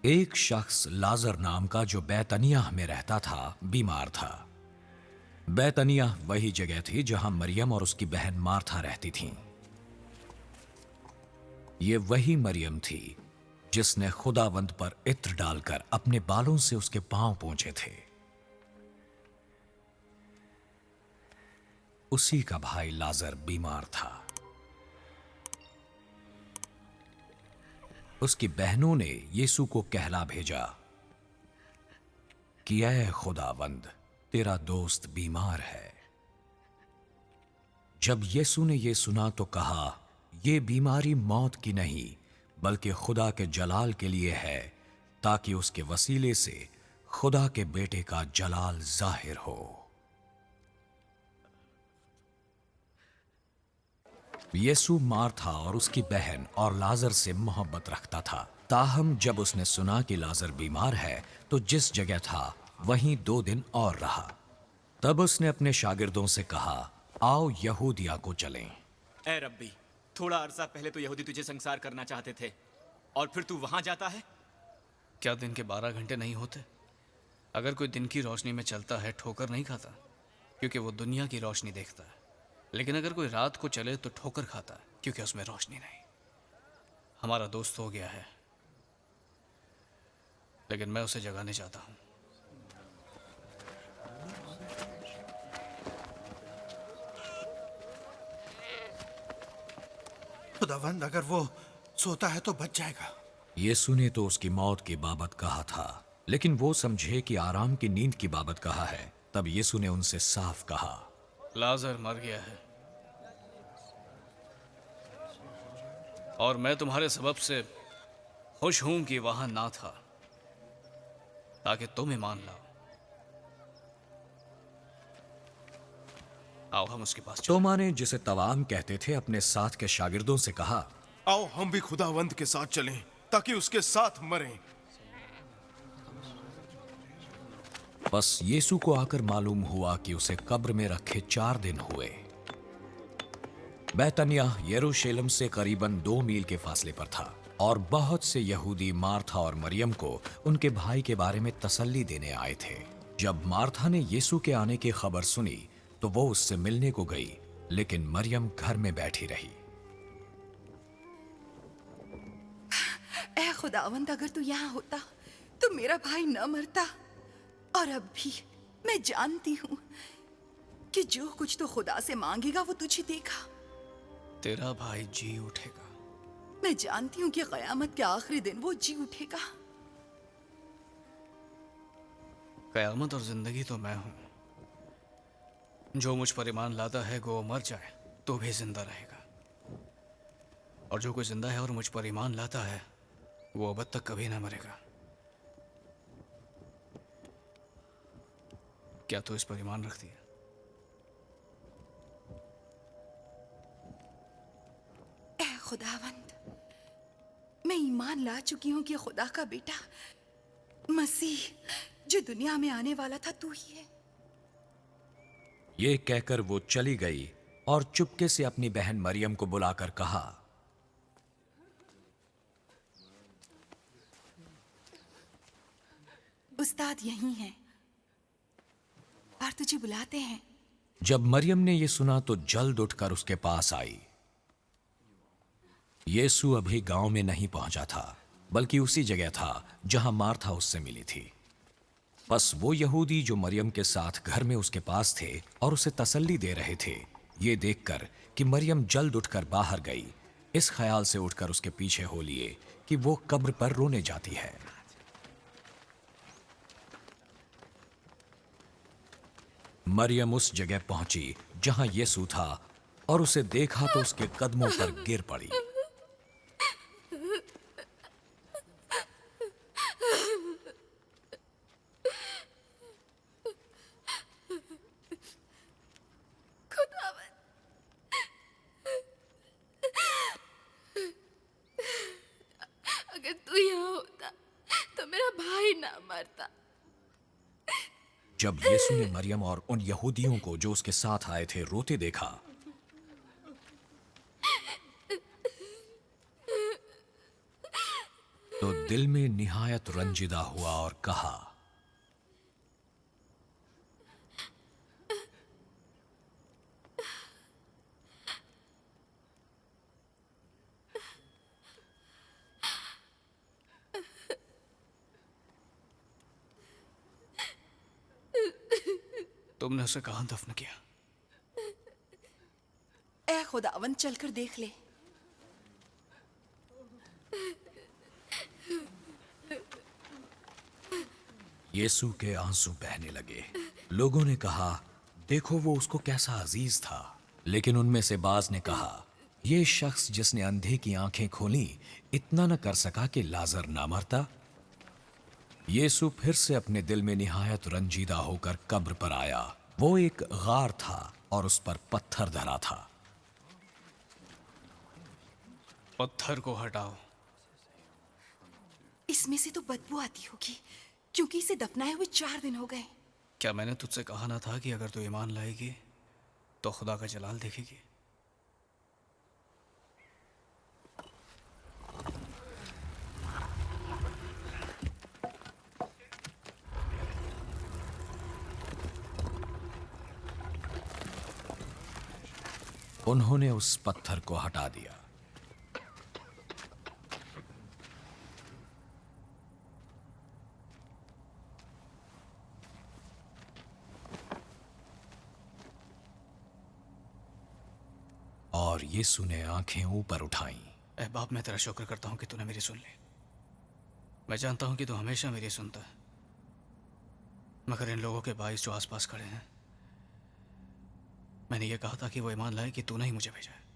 एक शख्स लाजर नाम का जो बैतनियाह में रहता था बीमार था। बैतनियाह वही जगह थी जहां मरियम और उसकी बहन मार्था रहती थीं। ये वही मरियम थी जिसने खुदावंद पर इत्र डालकर अपने बालों से उसके पांव पोंछे थे। उसी का भाई लाजर बीमार था। उसकी बहनों ने यीशु को कहला भेजा कि ऐ खुदावंद, तेरा दोस्त बीमार है। जब यीशु ने यह सुना तो कहा, यह बीमारी मौत की नहीं बल्कि खुदा के जलाल के लिए है, ताकि उसके वसीले से खुदा के बेटे का जलाल जाहिर हो। यीशु मार्था और उसकी बहन और लाजर से मोहब्बत रखता था। ताहम जब उसने सुना कि लाजर बीमार है तो जिस जगह था वहीं 2 दिन और रहा। तब उसने अपने शागिर्दों से कहा, आओ यहूदिया को चलें। ए रब्बी, थोड़ा अरसा पहले तो यहूदी तुझे संसार करना चाहते थे और फिर तू वहां जाता है। क्या दिन के 12 घंटे नहीं होते? अगर कोई दिन की रोशनी में चलता है ठोकर नहीं खाता, क्योंकि वो दुनिया की रोशनी देखता है। लेकिन अगर कोई रात को चले तो ठोकर खाता है, क्योंकि उसमें रोशनी नहीं। हमारा दोस्त हो गया है, लेकिन मैं उसे जगाने चाहता हूं। खुदावंद, अगर वो सोता है तो बच जाएगा। यीशु ने तो उसकी मौत की बाबत कहा था, लेकिन वो समझे कि आराम की नींद की बाबत कहा है। तब यीशु ने उनसे साफ कहा, लाजर मर गया है, और मैं तुम्हारे सबब से खुश हूं कि वहां ना था, ताकि तुम ईमान लाओ। आओ हम उसके पास चलें। तोमा ने, जिसे तवाम कहते थे, अपने साथ के शागिर्दों से कहा, आओ हम भी खुदावंद के साथ चलें ताकि उसके साथ मरें। बस यीशु को आकर मालूम हुआ कि उसे कब्र में रखे 4 दिन हुए। बैतनियाह यरूशलेम से करीबन 2 मील के फासले पर था, और बहुत से यहूदी मार्था और मरियम को उनके भाई के बारे में तसल्ली देने आए थे। जब मार्था ने यीशु के आने की खबर सुनी तो वो उससे मिलने को गई, लेकिन मरियम घर में बैठी रही। ऐ खुदावंद, अगर तू यहाँ होता तो मेरा भाई न मरता। और अब भी मैं जानती हूँ कि जो कुछ तो खुदा से मांगेगा वो तुझे देगा। तेरा भाई जी उठेगा। मैं जानती हूँ कि कयामत के आखिरी दिन वो जी उठेगा। कयामत और जिंदगी तो मैं हूं। जो मुझ पर ईमान लाता है वो मर जाए तो भी जिंदा रहेगा, और जो कोई जिंदा है और मुझ पर ईमान लाता है वो अब तक कभी ना मरेगा। क्या तू इस पर ईमान रखती है? ऐ खुदावंद, मैं ईमान ला चुकी हूँ कि खुदा का बेटा मसीह जो दुनिया में आने वाला था तू ही है। ये कहकर वो चली गई और चुपके से अपनी बहन मरियम को बुलाकर कहा, उस्ताद यहीं हैं और तुझे बुलाते हैं। जब मरियम ने यह सुना तो जल्द उठकर उसके पास आई। यीशु अभी गांव में नहीं पहुंचा था, बल्कि उसी जगह था जहां मार्था उससे मिली थी। बस वो यहूदी जो मरियम के साथ घर में उसके पास थे और उसे तसल्ली दे रहे थे, ये देखकर कि मरियम जल्द उठकर बाहर गई, इस ख्याल से उठकर उसके पीछे हो लिए कि वो कब्र पर रोने जाती है। मरियम उस जगह पहुंची जहां यीशु था और उसे देखा तो उसके कदमों पर गिर पड़ी। अगर तू यहाँ होता तो मेरा भाई ना मरता। जब यीशु ने मरियम और उन यहूदियों को जो उसके साथ आए थे रोते देखा, तो दिल में निहायत रंजिदा हुआ और कहा, तुमने उसे कहाँ दफन किया? ए खुदावंद, चलकर देख ले। यीशु के आंसू बहने लगे। लोगों ने कहा, देखो वो उसको कैसा अजीज था। लेकिन उनमें से बाज ने कहा, ये शख्स जिसने अंधे की आंखें खोली इतना न कर सका कि लाजर ना मरता? यीशु फिर से अपने दिल में निहायत रंजीदा होकर कब्र पर आया। वो एक गार था और उस पर पत्थर धरा था। पत्थर को हटाओ। इसमें से तो बदबू आती होगी, क्योंकि इसे दफनाए हुए 4 दिन हो गए। क्या मैंने तुझसे कहा ना था कि अगर तू ईमान लाएगी तो खुदा का जलाल देखेगी? उन्होंने उस पत्थर को हटा दिया। और यीशु ने आंखें ऊपर उठाईं। ऐ बाप, मैं तेरा शुक्र करता हूं कि तूने मेरी सुन ली। मैं जानता हूं कि तू हमेशा मेरी सुनता है, मगर इन लोगों के बाइस जो आसपास खड़े हैं, मैंने ये कहा था कि वो ईमान लाए कि तूने ही मुझे भेजा है।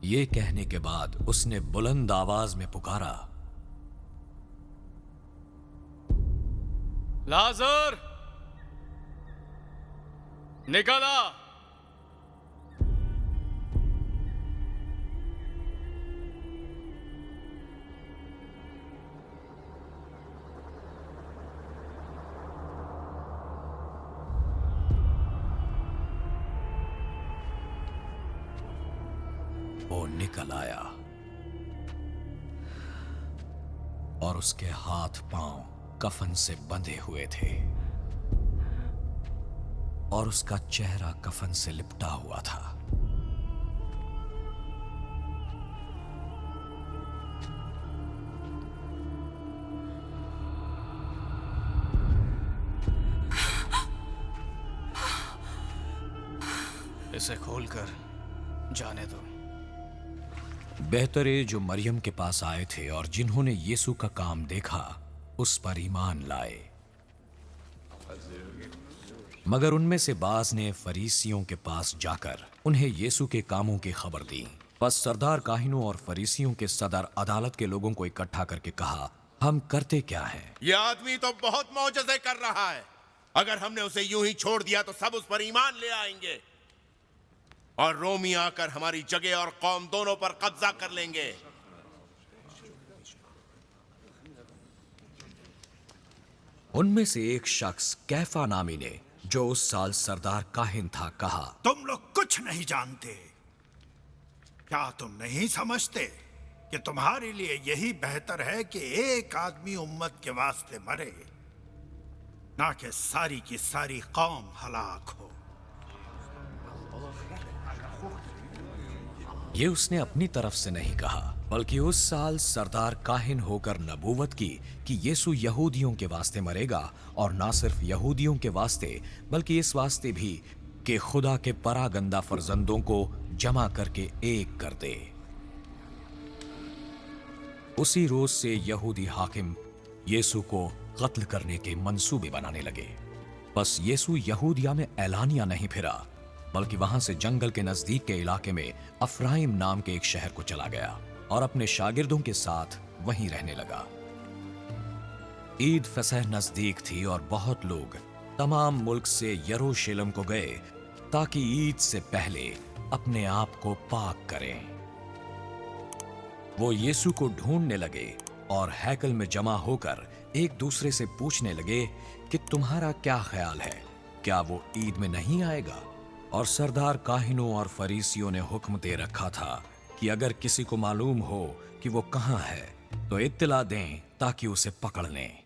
ये कहने के बाद उसने बुलंद आवाज में पुकारा, लाजर, निकल आ। वो निकल आया और उसके हाथ पांव कफन से बंधे हुए थे और उसका चेहरा कफन से लिपटा हुआ था। इसे खोलकर जाने दो। बेहतरे जो मरियम के पास आए थे और जिन्होंने यीशु का काम देखा उस पर ईमान लाए। मगर उनमें से बाज ने फरीसियों के पास जाकर उन्हें यीशु के कामों की खबर दी। बस सरदार काहिनों और फरीसियों के सदर अदालत के लोगों को इकट्ठा करके कहा, हम करते क्या हैं? ये आदमी तो बहुत मौजज़े कर रहा है। अगर हमने उसे यूं ही छोड़ दिया तो सब उस पर ईमान ले आएंगे और रोमी आकर हमारी जगह और कौम दोनों पर कब्जा कर लेंगे। उनमें से एक शख्स कैफा नामी ने, जो उस साल सरदार काहिन था, कहा, तुम लोग कुछ नहीं जानते। क्या तुम नहीं समझते कि तुम्हारे लिए यही बेहतर है कि एक आदमी उम्मत के वास्ते मरे, ना कि सारी की सारी कौम हलाक हो? ये उसने अपनी तरफ से नहीं कहा, बल्कि उस साल सरदार काहिन होकर नबूवत की कि यीशु यहूदियों के वास्ते मरेगा, और ना सिर्फ यहूदियों के वास्ते बल्कि इस वास्ते भी कि खुदा के परागंदा फर्जंदों को जमा करके एक कर दे। उसी रोज से यहूदी हाकिम यीशु को कत्ल करने के मंसूबे बनाने लगे। बस यीशु यहूदिया में एलानिया नहीं फिरा, बल्कि वहां से जंगल के नजदीक के इलाके में अफ्राइम नाम के एक शहर को चला गया और अपने शागिर्दों के साथ वहीं रहने लगा। ईद फसह नजदीक थी और बहुत लोग तमाम मुल्क से यरूशलेम को गए ताकि ईद से पहले अपने आप को पाक करें। वो यीशु को ढूंढने लगे और हैकल में जमा होकर एक दूसरे से पूछने लगे कि तुम्हारा क्या ख्याल है, क्या वो ईद में नहीं आएगा? और सरदार काहिनों और फरीसियों ने हुक्म दे रखा था कि अगर किसी को मालूम हो कि वो कहाँ है तो इत्तला दें ताकि उसे पकड़ लें।